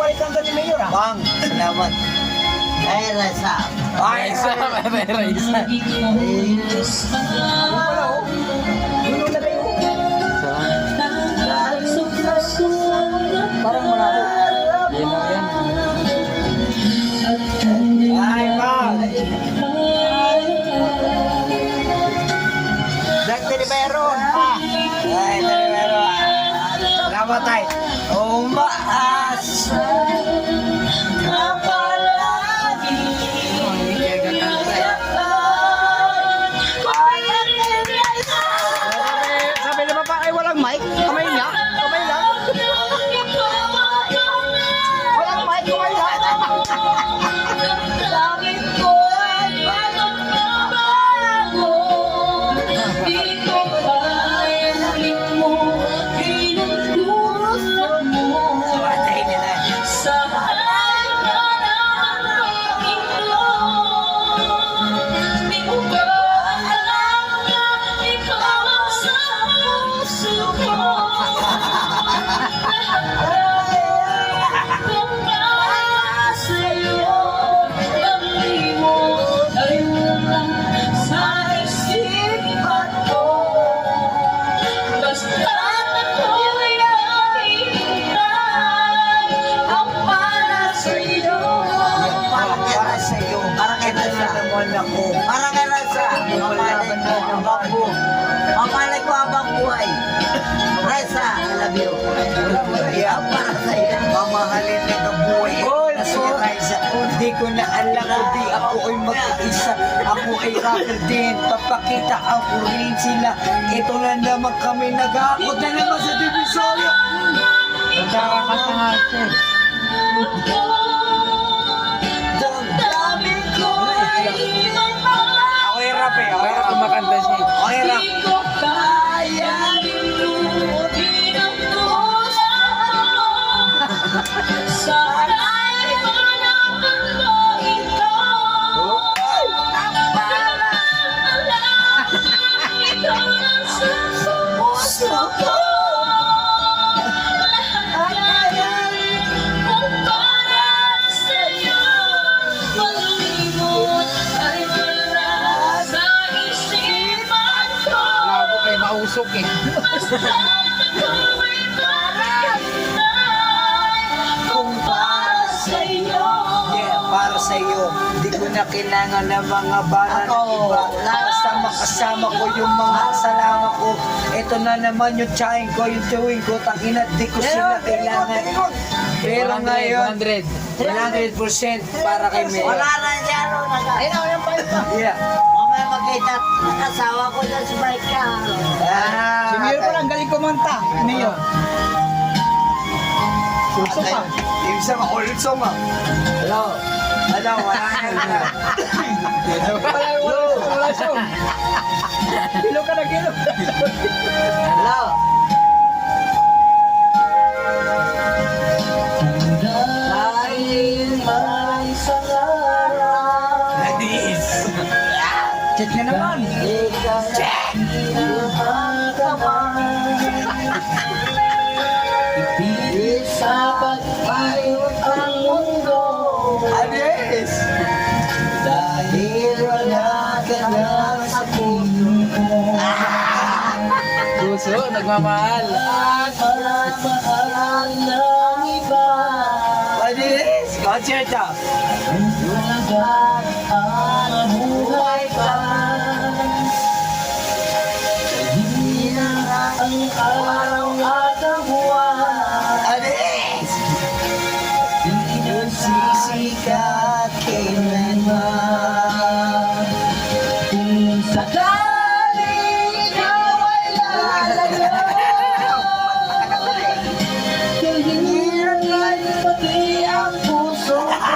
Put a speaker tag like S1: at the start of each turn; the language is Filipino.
S1: balikan ka ni Mayor ah.
S2: Bang, salamat. Ay, Rasa.
S1: Ay,
S3: Raisa, may Raisa.
S1: wala oh. Yun na kayo. Parang malabo.
S3: Lino yan.
S1: Ay, Bang. Black Deliveron pa. Ay, Deliveron. Salamat ay. Umaasa ka palagi. Sabi naman pa ay walang mic. Kamay niya. Kamay lang. Walang mic. Kamay lang. Para sa iyo. Para kay Rasa. Para kay Rasa. Mamalay ko ang bangko. Mamalay ko ang buhay. Rasa, I love you. Yeah, para sa iyo. Mamahalin na ng buhay. Si Rasa, di ko na alam kung di ako ay mag-iisa. Ako ay rapper din. Papakita ako rin sila. Ito na naman kami nag-aakot na naman sa divisoryo.
S3: Nagkakakanta nga siya.
S1: Damdamin ko ay ako ay rap eh. Ako ay
S3: Para
S1: rap.
S3: kumakanta siya.
S1: Ako ay rap.
S3: Labo kayo mausok eh.
S1: Kung para sa iyo. Yeah, para sa iyo. Di ko na kailangan ng mga bara ng iba. Basta makasama ko yung mga salamat ko. Ito na naman yung tsahin ko, yung tuwing ko. Tangina, di ko sila kailangan. Pero ngayon,
S3: 100.
S1: 100% para kay Mayor.
S2: Wala na dyan. Ayun ako yung payo pa.
S1: Yeah.
S2: Mamaya magkita. Nakasawa ko dyan sa bike ka.
S1: Ah,
S4: Si Mayor pala, ang galing kumanta. Mayor. Suso pa.
S1: Yung isa makulit sa ma. Hello. Hello, wala na.
S4: Wala siya. Kilo ka na kilo.
S1: Hello. Dahil may sarap. Nice.
S4: Check na naman.
S1: Check. Sa pagpayo ang mundo. Anis. Dahil wala ka na sa puso ko.
S3: Puso, nagmamahal.
S1: At mahal ng iba. Anis. Concerto. Wala ang buhay pa. Hindi na ang araw at ang buwan. Anis. Hindi na sisikat kailanman. Kung sakaling ikaw ay lalayo, kahirap ay pati ang puso ko.